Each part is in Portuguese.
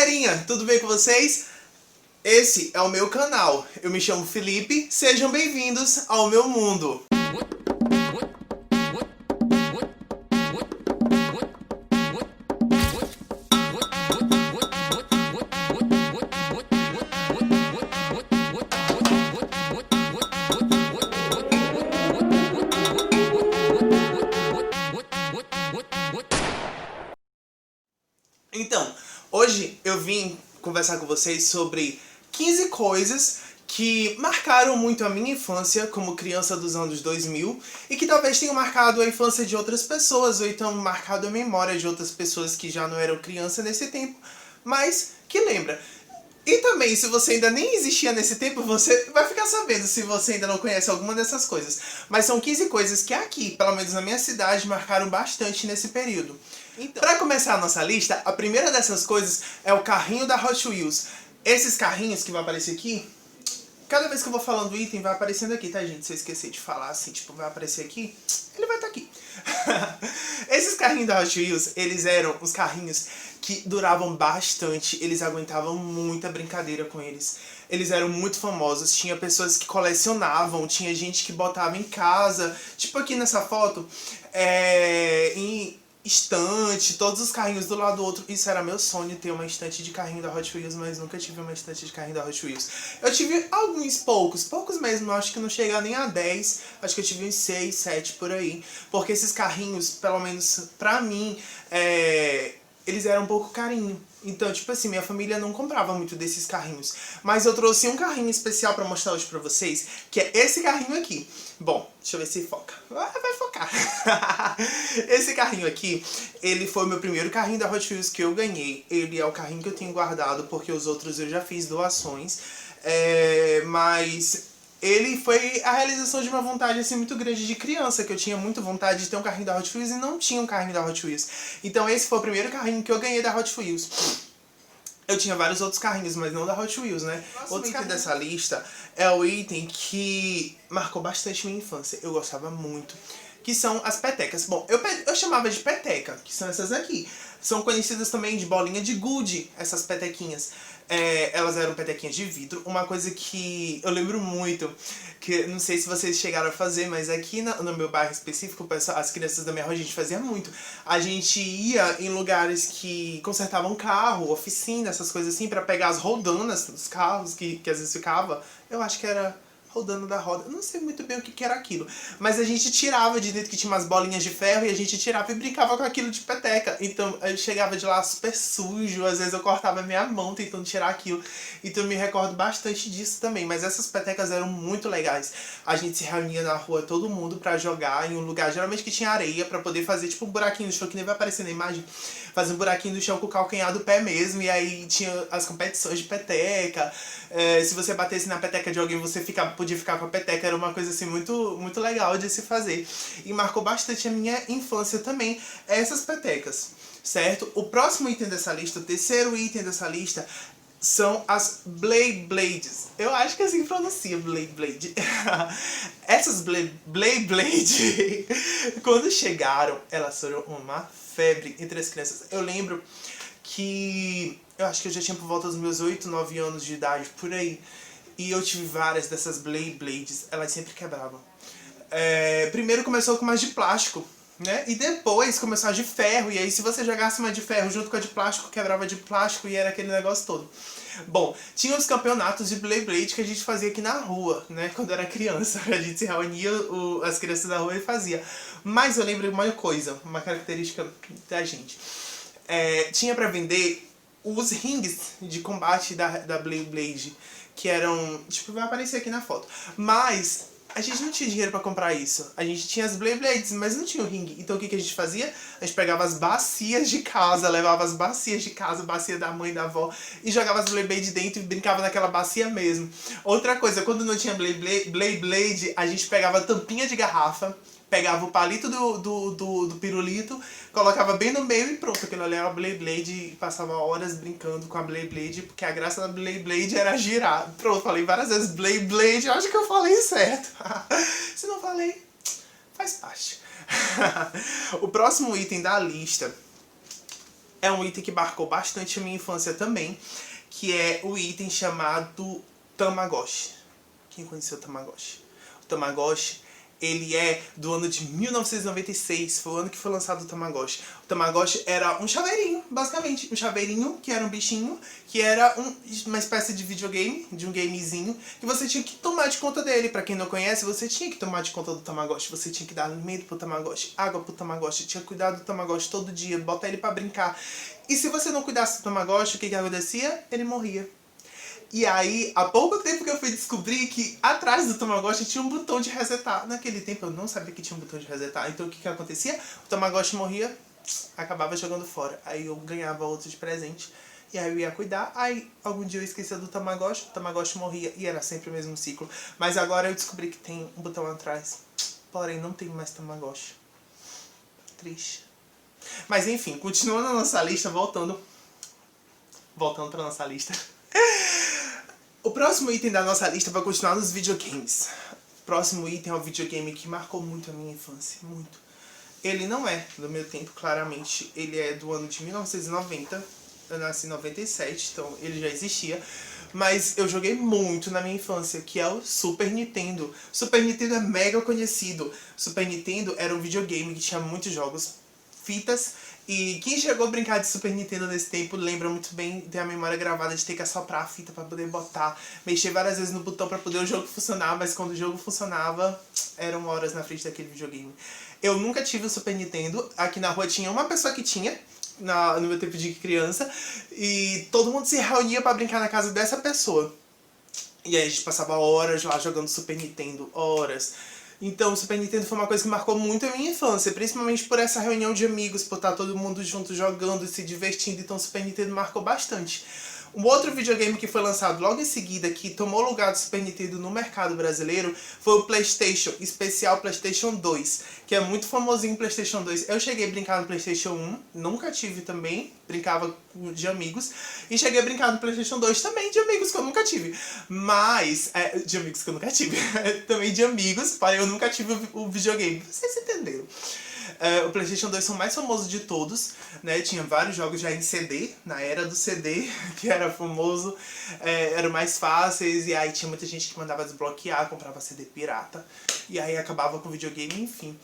galerinha, tudo bem com vocês? Esse é o meu canal, eu me chamo Felipe, sejam bem-vindos ao meu mundo. Então, hoje eu vim conversar com vocês sobre 15 coisas que marcaram muito a minha infância como criança dos anos 2000 e que talvez tenham marcado a infância de outras pessoas ou então marcado a memória de outras pessoas que já não eram criança nesse tempo, mas que lembra. E também, se você ainda nem existia nesse tempo, você vai ficar sabendo se você ainda não conhece alguma dessas coisas. Mas são 15 coisas que aqui, pelo menos na minha cidade, marcaram bastante nesse período. Então, para começar a nossa lista, a primeira dessas coisas é o carrinho da Hot Wheels. Esses carrinhos que vai aparecer aqui, cada vez que eu vou falando o item, vai aparecendo aqui, tá, gente? Se eu esquecer de falar assim, tipo, vai aparecer aqui, ele vai estar aqui. Esses carrinhos da Hot Wheels, eles eram os carrinhos que duravam bastante, eles aguentavam muita brincadeira com eles. Eles eram muito famosos, tinha pessoas que colecionavam, tinha gente que botava em casa, tipo aqui nessa foto, em estante, todos os carrinhos do lado do outro. Isso era meu sonho, ter uma estante de carrinho da Hot Wheels, mas nunca tive uma estante de carrinho da Hot Wheels. Eu tive alguns, poucos mesmo, acho que não chega nem a 10, acho que eu tive uns 6, 7 por aí, porque esses carrinhos, pelo menos pra mim, eles eram um pouco carinho. Então, tipo assim, minha família não comprava muito desses carrinhos. Mas eu trouxe um carrinho especial pra mostrar hoje pra vocês, que é esse carrinho aqui. Bom, deixa eu ver se foca. Vai focar. Esse carrinho aqui, ele foi o meu primeiro carrinho da Hot Wheels que eu ganhei. Ele é o carrinho que eu tenho guardado, porque os outros eu já fiz doações. Mas ele foi a realização de uma vontade assim muito grande de criança, que eu tinha muita vontade de ter um carrinho da Hot Wheels e não tinha um carrinho da Hot Wheels. Então esse foi o primeiro carrinho que eu ganhei da Hot Wheels. Eu tinha vários outros carrinhos, mas não da Hot Wheels, né? Outro item dessa lista é o item que marcou bastante minha infância. Eu gostava muito. Que são as petecas. Bom, eu chamava de peteca, que são essas aqui. São conhecidas também de bolinha de gude, essas petequinhas. Elas eram petequinhas de vidro. Uma coisa que eu lembro muito, que não sei se vocês chegaram a fazer, mas aqui no meu bairro específico, as crianças da minha rua, a gente fazia muito. A gente ia em lugares que consertavam carro, oficina, essas coisas assim, pra pegar as rodanas dos carros, que às vezes ficava, eu acho que era rodando da roda. Eu não sei muito bem o que era aquilo. Mas a gente tirava de dentro, que tinha umas bolinhas de ferro, e a gente tirava e brincava com aquilo de peteca. Então eu chegava de lá super sujo, às vezes eu cortava minha mão tentando tirar aquilo. Então eu me recordo bastante disso também. Mas essas petecas eram muito legais. A gente se reunia na rua, todo mundo, pra jogar em um lugar, geralmente que tinha areia, pra poder fazer tipo um buraquinho no chão, que nem vai aparecer na imagem. Fazer um buraquinho no chão com o calcanhar do pé mesmo. E aí tinha as competições de peteca. Se você batesse na peteca de alguém, você podia ficar com a peteca. Era uma coisa assim muito, muito legal de se fazer. E marcou bastante a minha infância também, essas petecas, certo? O próximo item dessa lista, o terceiro item dessa lista, são as Beyblades. Eu acho que assim pronuncia, Beyblade. Essas Beyblade, quando chegaram, elas foram uma febre entre as crianças. Eu lembro que eu acho que eu já tinha por volta dos meus 8, 9 anos de idade, por aí. E eu tive várias dessas Beyblades, elas sempre quebravam. Primeiro começou com umas de plástico, né? E depois começou a de ferro. E aí se você jogasse uma de ferro junto com a de plástico, quebrava de plástico e era aquele negócio todo. Bom, tinha os campeonatos de Beyblade que a gente fazia aqui na rua, né? Quando era criança. A gente se reunia, as crianças da rua, e fazia. Mas eu lembro uma coisa, uma característica da gente. Tinha pra vender os rings de combate da Beyblade, que eram, tipo, vai aparecer aqui na foto. Mas a gente não tinha dinheiro pra comprar isso. A gente tinha as Beyblades, mas não tinha o ringue. Então o que a gente fazia? A gente pegava as bacias de casa, levava as bacias de casa, bacia da mãe, da avó, e jogava as Beyblade dentro e brincava naquela bacia mesmo. Outra coisa, quando não tinha Beyblade, a gente pegava tampinha de garrafa, pegava o palito do pirulito, colocava bem no meio e pronto. Aquilo ali era a Beyblade e passava horas brincando com a Beyblade, porque a graça da Beyblade era girar. Pronto, falei várias vezes Beyblade, eu acho que eu falei certo. Se não falei, faz parte. O próximo item da lista é um item que marcou bastante a minha infância também, que é o item chamado Tamagotchi. Quem conheceu o Tamagotchi? O Tamagotchi, ele é do ano de 1996, foi o ano que foi lançado o Tamagotchi. O Tamagotchi era um chaveirinho, basicamente. Um chaveirinho, que era um bichinho, que era uma espécie de videogame, de um gamezinho, que você tinha que tomar de conta dele. Pra quem não conhece, você tinha que tomar de conta do Tamagotchi. Você tinha que dar alimento pro Tamagotchi, água pro Tamagotchi, tinha que cuidar do Tamagotchi todo dia, botar ele pra brincar. E se você não cuidasse do Tamagotchi, o que acontecia? Ele morria. E aí, há pouco tempo que eu fui descobrir que atrás do Tamagotchi tinha um botão de resetar. Naquele tempo eu não sabia que tinha um botão de resetar. Então o que acontecia? O Tamagotchi morria, acabava jogando fora. Aí eu ganhava outro de presente. E aí eu ia cuidar. Aí algum dia eu esquecia do Tamagotchi, o Tamagotchi morria e era sempre o mesmo ciclo. Mas agora eu descobri que tem um botão atrás. Porém, não tem mais Tamagotchi. Triste. Mas enfim, continuando a nossa lista, voltando pra nossa lista. O próximo item da nossa lista vai continuar nos videogames. O próximo item é um videogame que marcou muito a minha infância, muito. Ele não é do meu tempo, claramente. Ele é do ano de 1990. Eu nasci em 97, então ele já existia. Mas eu joguei muito na minha infância, que é o Super Nintendo. Super Nintendo é mega conhecido. Super Nintendo era um videogame que tinha muitos jogos, fitas. E quem chegou a brincar de Super Nintendo nesse tempo lembra muito bem, tem a memória gravada de ter que assoprar a fita pra poder botar, mexer várias vezes no botão pra poder o jogo funcionar, mas quando o jogo funcionava, eram horas na frente daquele videogame. Eu nunca tive o Super Nintendo, aqui na rua tinha uma pessoa que tinha, no meu tempo de criança, e todo mundo se reunia pra brincar na casa dessa pessoa. E aí a gente passava horas lá jogando Super Nintendo, horas. Então o Super Nintendo foi uma coisa que marcou muito a minha infância, principalmente por essa reunião de amigos, por estar todo mundo junto jogando e se divertindo, então o Super Nintendo marcou bastante. Um outro videogame que foi lançado logo em seguida, que tomou o lugar do Super Nintendo no mercado brasileiro, foi o PlayStation, especial PlayStation 2, que é muito famosinho o PlayStation 2. Eu cheguei a brincar no PlayStation 1, nunca tive também, brincava de amigos, e cheguei a brincar no PlayStation 2 também de amigos que eu nunca tive. Mas, de amigos que eu nunca tive, também de amigos, porém eu nunca tive o videogame, vocês entenderam. O PlayStation 2 foi o mais famoso de todos, né? Tinha vários jogos já em CD, na era do CD, que era famoso, eram mais fáceis, e aí tinha muita gente que mandava desbloquear, comprava CD pirata, e aí acabava com o videogame, enfim.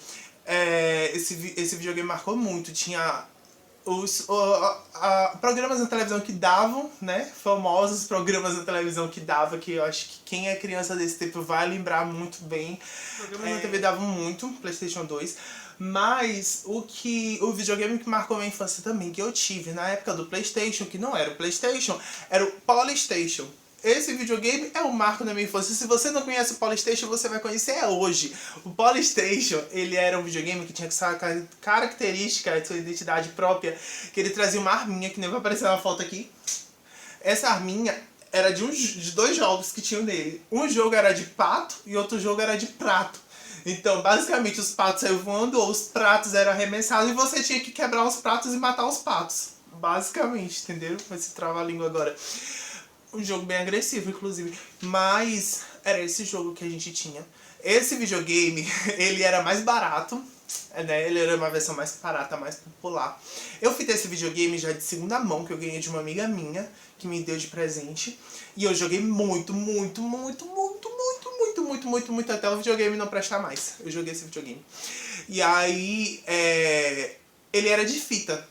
Esse videogame marcou muito, tinha os programas na televisão que davam, né? Famosos programas na televisão que davam, que eu acho que quem é criança desse tempo vai lembrar muito bem. Programas na TV davam muito, PlayStation 2. Mas o videogame que marcou minha infância também, que eu tive na época do PlayStation, que não era o PlayStation, era o Polystation. Esse videogame é um marco na minha infância. Se você não conhece o Polystation, você vai conhecer hoje. O Polystation, ele era um videogame que tinha essa característica, sua identidade própria, que ele trazia uma arminha, que nem vai aparecer na foto aqui. Essa arminha era de dois jogos que tinham nele. Um jogo era de pato e outro jogo era de prato. Então, basicamente, os patos saíam voando ou os pratos eram arremessados e você tinha que quebrar os pratos e matar os patos. Basicamente, entendeu? Vai se travar a língua agora. Um jogo bem agressivo, inclusive. Mas era esse jogo que a gente tinha. Esse videogame, ele era mais barato, né? Ele era uma versão mais barata, mais popular. Eu fui ter esse videogame já de segunda mão, que eu ganhei de uma amiga minha, que me deu de presente. E eu joguei muito, até o videogame não prestar mais. Eu joguei esse videogame. E aí, ele era de fita.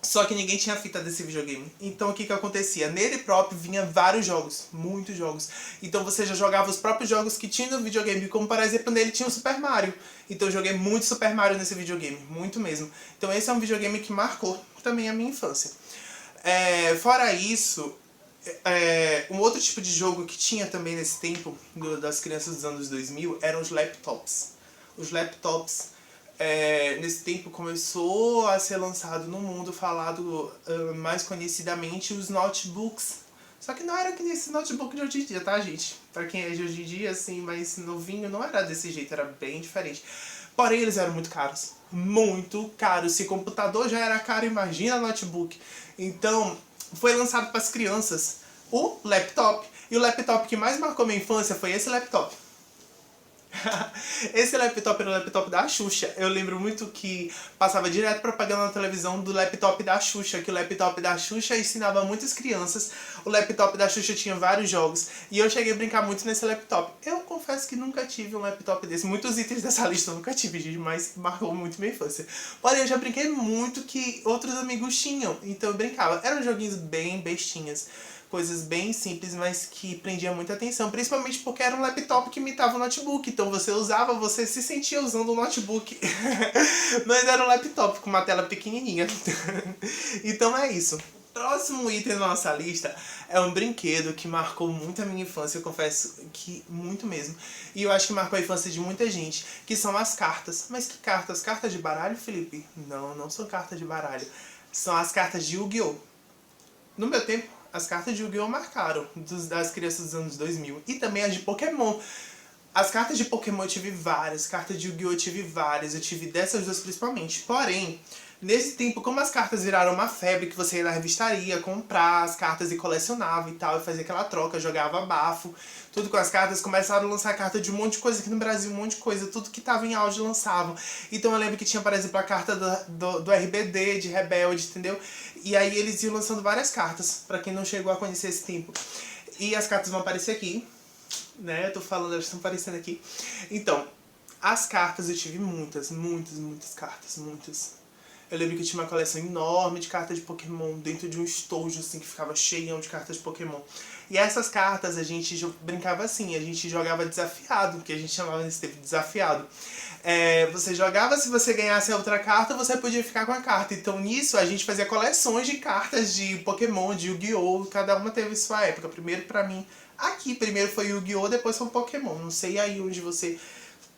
Só que ninguém tinha fita desse videogame. Então o que acontecia? Nele próprio vinha vários jogos, muitos jogos. Então você já jogava os próprios jogos que tinha no videogame, como por exemplo nele tinha o Super Mario. Então eu joguei muito Super Mario nesse videogame, muito mesmo. Então esse é um videogame que marcou também a minha infância. Fora isso, um outro tipo de jogo que tinha também nesse tempo, das crianças dos anos 2000, eram os laptops. Os laptops, nesse tempo começou a ser lançado no mundo, falado mais conhecidamente, os notebooks. Só que não era que nesse notebook de hoje em dia, tá, gente? Pra quem é de hoje em dia, assim, mais novinho, não era desse jeito, era bem diferente. Porém, eles eram muito caros. Muito caros. Se computador já era caro, imagina notebook. Então, foi lançado para as crianças o laptop. E o laptop que mais marcou minha infância foi esse laptop. Esse laptop era o laptop da Xuxa. Eu lembro muito que passava direto propaganda na televisão do laptop da Xuxa, que o laptop da Xuxa ensinava muitas crianças. O laptop da Xuxa tinha vários jogos. E eu cheguei a brincar muito nesse laptop. Eu confesso que nunca tive um laptop desse. Muitos itens dessa lista eu nunca tive, gente, mas marcou muito minha infância. Porém, eu já brinquei muito que outros amigos tinham. Então eu brincava. Eram joguinhos bem bestinhas. Coisas bem simples, mas que prendiam muita atenção. Principalmente porque era um laptop que imitava o notebook. Então você usava, você se sentia usando o notebook. Mas era um laptop com uma tela pequenininha. Então é isso. Próximo item da nossa lista é um brinquedo que marcou muito a minha infância, eu confesso que muito mesmo. E eu acho que marcou a infância de muita gente, que são as cartas. Mas que cartas? Cartas de baralho, Felipe? Não, não são cartas de baralho. São as cartas de Yu-Gi-Oh! No meu tempo, as cartas de Yu-Gi-Oh! Marcaram das crianças dos anos 2000. E também as de Pokémon. As cartas de Pokémon eu tive várias, cartas de Yu-Gi-Oh! Eu tive várias, eu tive dessas duas principalmente. Porém, nesse tempo, como as cartas viraram uma febre, que você ia na revistaria comprar as cartas e colecionava e tal, e fazia aquela troca, jogava bafo, tudo com as cartas, começaram a lançar carta de um monte de coisa aqui no Brasil, um monte de coisa, tudo que tava em auge lançavam. Então eu lembro que tinha, por exemplo, a carta do RBD, de Rebelde, entendeu? E aí eles iam lançando várias cartas, pra quem não chegou a conhecer esse tempo. E as cartas vão aparecer aqui, né? Eu tô falando, elas estão aparecendo aqui. Então, as cartas eu tive muitas cartas, muitas. Eu lembro que eu tinha uma coleção enorme de cartas de Pokémon dentro de um estojo, assim, que ficava cheião de cartas de Pokémon. E essas cartas a gente brincava assim, a gente jogava desafiado, que a gente chamava nesse tempo de desafiado. Você jogava, se você ganhasse a outra carta, você podia ficar com a carta. Então nisso a gente fazia coleções de cartas de Pokémon, de Yu-Gi-Oh! Cada uma teve sua época. Primeiro pra mim, aqui primeiro foi Yu-Gi-Oh! Depois foi Pokémon. Não sei aí onde você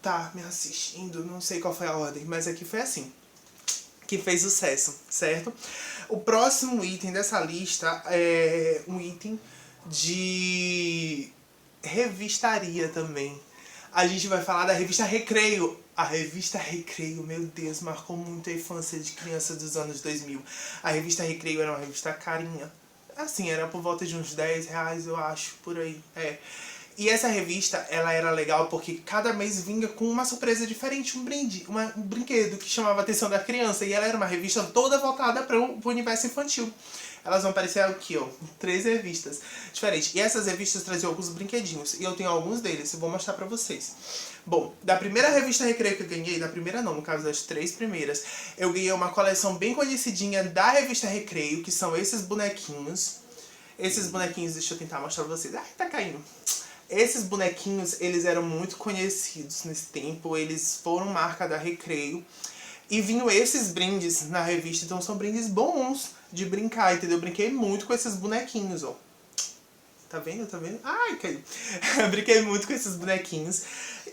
tá me assistindo, não sei qual foi a ordem, mas aqui foi assim que fez sucesso, certo? O próximo item dessa lista é um item de revistaria também. A gente vai falar da revista Recreio. A revista Recreio, meu Deus, marcou muito a infância de criança dos anos 2000. A revista Recreio era uma revista carinha. Assim, era por volta de uns 10 reais, eu acho, por aí. E essa revista, ela era legal porque cada mês vinha com uma surpresa diferente, um brinde, um brinquedo que chamava a atenção da criança. E ela era uma revista toda voltada para o universo infantil. Elas vão aparecer aqui, ó, 3 revistas diferentes. E essas revistas traziam alguns brinquedinhos. E eu tenho alguns deles, eu vou mostrar pra vocês. Bom, da primeira revista Recreio que eu ganhei, da primeira não, no caso das 3 primeiras, eu ganhei uma coleção bem conhecidinha da revista Recreio, que são esses bonequinhos. Esses bonequinhos, deixa eu tentar mostrar pra vocês. Ai, tá caindo. Esses bonequinhos, eles eram muito conhecidos nesse tempo, eles foram marca da Recreio. E vinham esses brindes na revista, então são brindes bons de brincar, entendeu? Eu brinquei muito com esses bonequinhos, ó. Tá vendo? Tá vendo? Ai, caiu. Brinquei muito com esses bonequinhos.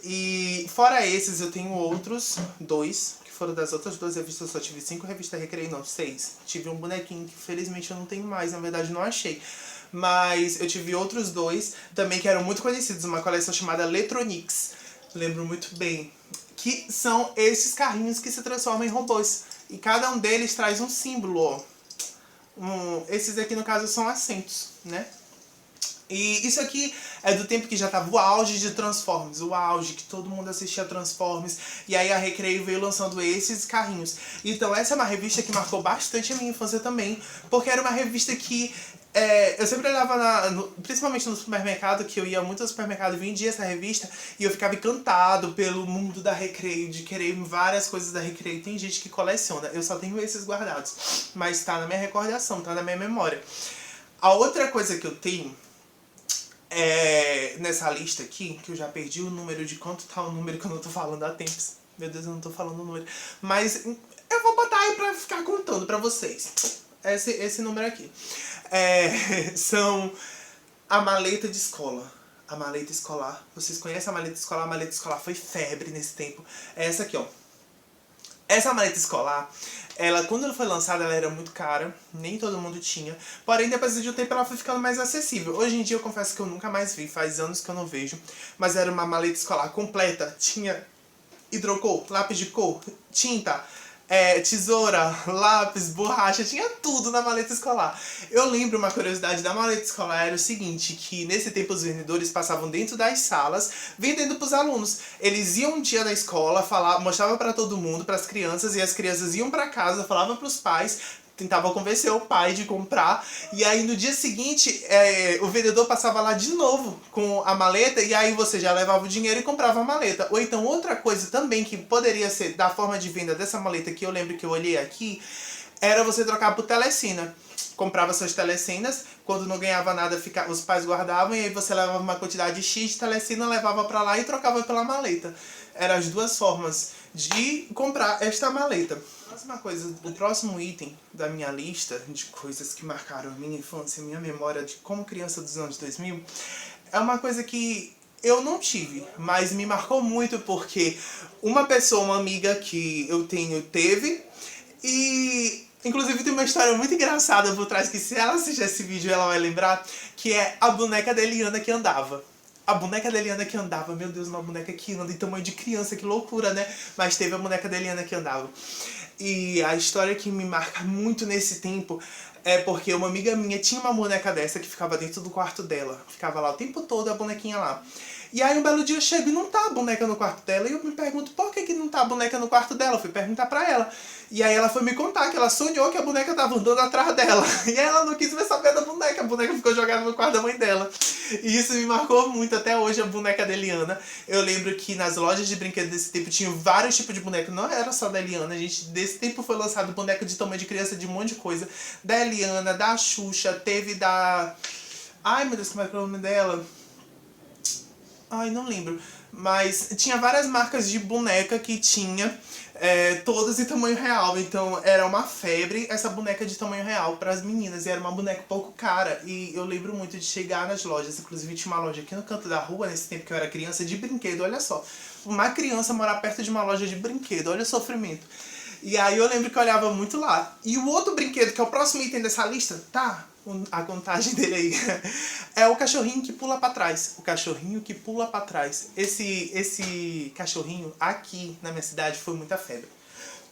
E fora esses, eu tenho outros 2, que foram das outras 2 revistas. Eu só tive 5 revistas Recreio, não, 6. Tive um bonequinho que felizmente eu não tenho mais, na verdade não achei. Mas eu tive outros 2 também que eram muito conhecidos, uma coleção chamada Letronix. Lembro muito bem. Que são esses carrinhos que se transformam em robôs. E cada um deles traz um símbolo, ó. Esses aqui, no caso, são assentos, né? E isso aqui é do tempo que já tava o auge de Transformers, o auge que todo mundo assistia Transformers, e aí a Recreio veio lançando esses carrinhos. Então essa é uma revista que marcou bastante a minha infância também, porque era uma revista que eu sempre olhava, principalmente no supermercado, que eu ia muito ao supermercado e vendia essa revista, e eu ficava encantado pelo mundo da Recreio, de querer várias coisas da Recreio. Tem gente que coleciona, eu só tenho esses guardados, mas tá na minha recordação, tá na minha memória. A outra coisa que eu tenho nessa lista aqui, que eu já perdi o número de quanto tá o número que eu não tô falando há tempos. Meu Deus, eu não tô falando o número. Mas eu vou botar aí pra ficar contando pra vocês. Esse número aqui. São a maleta de escola. A maleta escolar. Vocês conhecem a maleta escolar? A maleta escolar foi febre nesse tempo. É essa aqui, ó. Essa maleta escolar, quando ela foi lançada, ela era muito cara, nem todo mundo tinha. Porém, depois de um tempo, ela foi ficando mais acessível. Hoje em dia, eu confesso que eu nunca mais vi, faz anos que eu não vejo. Mas era uma maleta escolar completa, tinha hidrocor, lápis de cor, tinta, tesoura, lápis, borracha, tinha tudo na maleta escolar. Eu lembro uma curiosidade da maleta escolar era o seguinte, que nesse tempo os vendedores passavam dentro das salas vendendo pros alunos. Eles iam um dia na escola, mostrava pra todo mundo, pras crianças, e as crianças iam pra casa, falavam pros pais, tentava convencer o pai de comprar, e aí no dia seguinte o vendedor passava lá de novo com a maleta, e aí você já levava o dinheiro e comprava a maleta. Ou então outra coisa também que poderia ser da forma de venda dessa maleta, que eu lembro que eu olhei aqui, era você trocar por telecena. Comprava suas telecenas, quando não ganhava nada os pais guardavam, e aí você levava uma quantidade X de telecena, levava pra lá e trocava pela maleta. Eram as duas formas de comprar esta maleta. Próxima coisa, o próximo item da minha lista de coisas que marcaram a minha infância, a minha memória de como criança dos anos 2000, é uma coisa que eu não tive, mas me marcou muito porque uma pessoa, uma amiga que eu tenho, teve, e inclusive tem uma história muito engraçada por trás que se ela assistir esse vídeo ela vai lembrar, que é a boneca da Eliana que andava. A boneca da Eliana que andava, meu Deus, uma boneca que anda em tamanho de criança, que loucura, né? Mas teve a boneca da Eliana que andava. E a história que me marca muito nesse tempo é porque uma amiga minha tinha uma boneca dessa que ficava dentro do quarto dela. Ficava lá o tempo todo a bonequinha lá. E aí um belo dia eu chego e não tá a boneca no quarto dela. E eu me pergunto, por que não tá a boneca no quarto dela? Eu fui perguntar pra ela. E aí ela foi me contar que ela sonhou que a boneca tava andando atrás dela. E aí ela não quis mais saber da boneca. A boneca ficou jogada no quarto da mãe dela. E isso me marcou muito até hoje, a boneca da Eliana. Eu lembro que nas lojas de brinquedos desse tempo tinham vários tipos de boneco. Não era só da Eliana, gente. Desse tempo foi lançado boneco de tamanho de criança, de um monte de coisa. Da Eliana, da Xuxa, teve da... Ai, meu Deus, como é que é o nome dela? Ai, não lembro. Mas tinha várias marcas de boneca que tinha todas em tamanho real. Então era uma febre essa boneca de tamanho real para as meninas. E era uma boneca um pouco cara. E eu lembro muito de chegar nas lojas. Inclusive tinha uma loja aqui no canto da rua, nesse tempo que eu era criança, de brinquedo. Olha só. Uma criança morar perto de uma loja de brinquedo. Olha o sofrimento. E aí eu lembro que eu olhava muito lá. E o outro brinquedo, que é o próximo item dessa lista, tá? A contagem dele aí. É o cachorrinho que pula pra trás. O cachorrinho que pula pra trás. Esse cachorrinho aqui na minha cidade foi muita febre.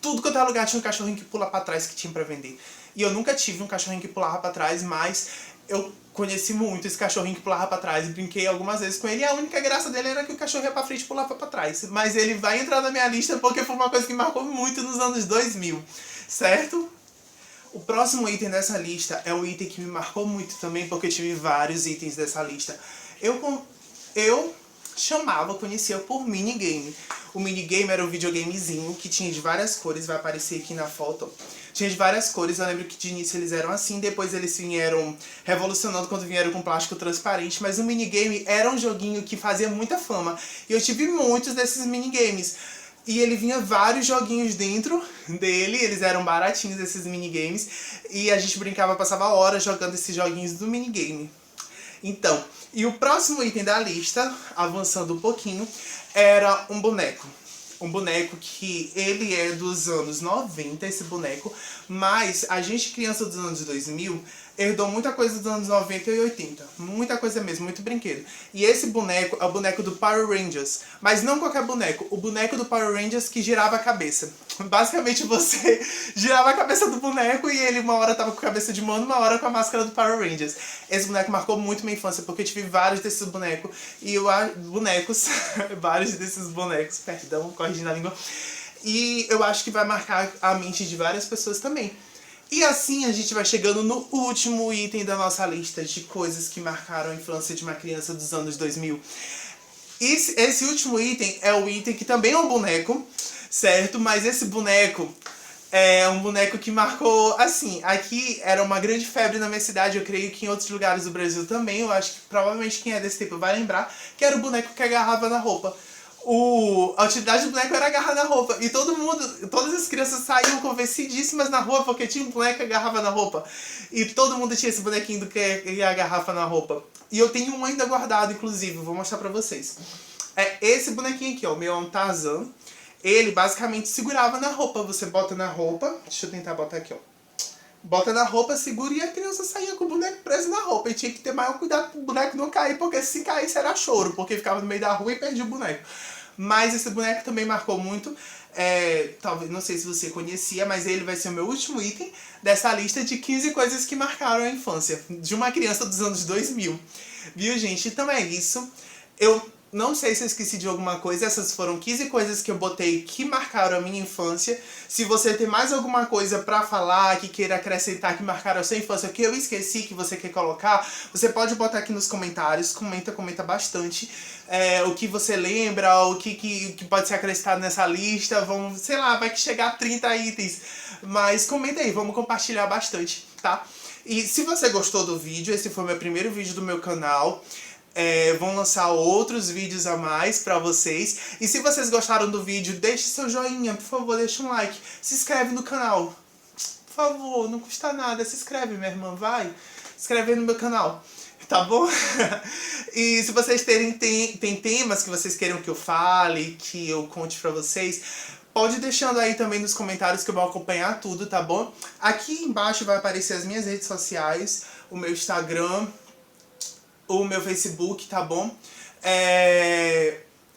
Tudo quanto é lugar tinha um cachorrinho que pula pra trás que tinha pra vender. E eu nunca tive um cachorrinho que pulava pra trás, mas eu conheci muito esse cachorrinho que pulava pra trás. Brinquei algumas vezes com ele e a única graça dele era que o cachorro ia pra frente e pulava pra trás. Mas ele vai entrar na minha lista porque foi uma coisa que marcou muito nos anos 2000, certo? O próximo item dessa lista é o item que me marcou muito também, porque eu tive vários itens dessa lista. Eu conhecia por minigame. O minigame era um videogamezinho que tinha de várias cores, vai aparecer aqui na foto. Tinha de várias cores, eu lembro que de início eles eram assim, depois eles vieram revolucionando quando vieram com plástico transparente, mas o minigame era um joguinho que fazia muita fama. E eu tive muitos desses minigames. E ele vinha vários joguinhos dentro dele, eles eram baratinhos esses minigames. E a gente brincava, passava horas jogando esses joguinhos do minigame. Então, e o próximo item da lista, avançando um pouquinho, era um boneco. Um boneco que ele é dos anos 90, esse boneco, mas a gente, criança dos anos 2000, herdou muita coisa dos anos 90 e 80. Muita coisa mesmo, muito brinquedo. E esse boneco é o boneco do Power Rangers. Mas não qualquer boneco, o boneco do Power Rangers que girava a cabeça. Basicamente você girava a cabeça do boneco e ele uma hora tava com a cabeça de mano, uma hora com a máscara do Power Rangers. Esse boneco marcou muito minha infância, porque eu tive vários desses bonecos. Vários desses bonecos, perdão, corrigindo a língua. E eu acho que vai marcar a mente de várias pessoas também. E assim a gente vai chegando no último item da nossa lista de coisas que marcaram a infância de uma criança dos anos 2000. Esse último item é o item que também é um boneco, certo? Mas esse boneco é um boneco que marcou, assim, aqui era uma grande febre na minha cidade, eu creio que em outros lugares do Brasil também, eu acho que provavelmente quem é desse tempo vai lembrar, que era o boneco que agarrava na roupa. A utilidade do boneco era agarrar na roupa. E todas as crianças saíam convencidíssimas na rua porque tinha um boneco que agarrava na roupa. E todo mundo tinha esse bonequinho do que ia agarrar na roupa. E eu tenho um ainda guardado, inclusive, vou mostrar pra vocês. É esse bonequinho aqui, ó, o meu é um Tarzan. Ele basicamente segurava na roupa. Você bota na roupa, deixa eu tentar botar aqui, ó. Bota na roupa, segura e a criança saía com o boneco preso na roupa. E tinha que ter maior cuidado pro boneco não cair, porque se caísse era choro, porque ficava no meio da rua e perdia o boneco. Mas esse boneco também marcou muito. Talvez, não sei se você conhecia, mas ele vai ser o meu último item dessa lista de 15 coisas que marcaram a infância de uma criança dos anos 2000. Viu, gente? Então é isso. Eu não sei se eu esqueci de alguma coisa, essas foram 15 coisas que eu botei que marcaram a minha infância. Se você tem mais alguma coisa pra falar, que queira acrescentar, que marcaram a sua infância, que eu esqueci, que você quer colocar, você pode botar aqui nos comentários, comenta bastante. O que você lembra, o que pode ser acrescentado nessa lista, vamos, sei lá, vai que chegar a 30 itens. Mas comenta aí, vamos compartilhar bastante, tá? E se você gostou do vídeo, esse foi o meu primeiro vídeo do meu canal. Vão lançar outros vídeos a mais pra vocês. E se vocês gostaram do vídeo, deixe seu joinha, por favor, deixa um like. Se inscreve no canal. Por favor, não custa nada. Se inscreve, minha irmã, vai. Se inscreve no meu canal, tá bom? E se vocês tem temas que vocês queiram que eu fale, que eu conte pra vocês, pode ir deixando aí também nos comentários que eu vou acompanhar tudo, tá bom? Aqui embaixo vai aparecer as minhas redes sociais, o meu Instagram, o meu Facebook, tá bom?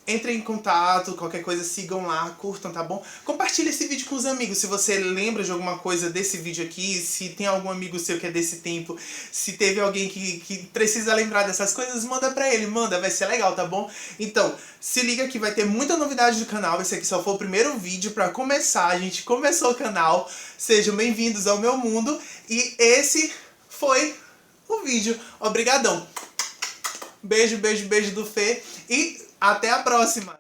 Entrem em contato, qualquer coisa, sigam lá, curtam, tá bom? Compartilhe esse vídeo com os amigos, se você lembra de alguma coisa desse vídeo aqui, se tem algum amigo seu que é desse tempo, se teve alguém que precisa lembrar dessas coisas, manda pra ele, manda, vai ser legal, tá bom? Então, se liga que vai ter muita novidade no canal, esse aqui só foi o primeiro vídeo pra começar, a gente começou o canal, sejam bem-vindos ao meu mundo, e esse foi o vídeo. Obrigadão! Beijo, beijo, beijo do Fê e até a próxima!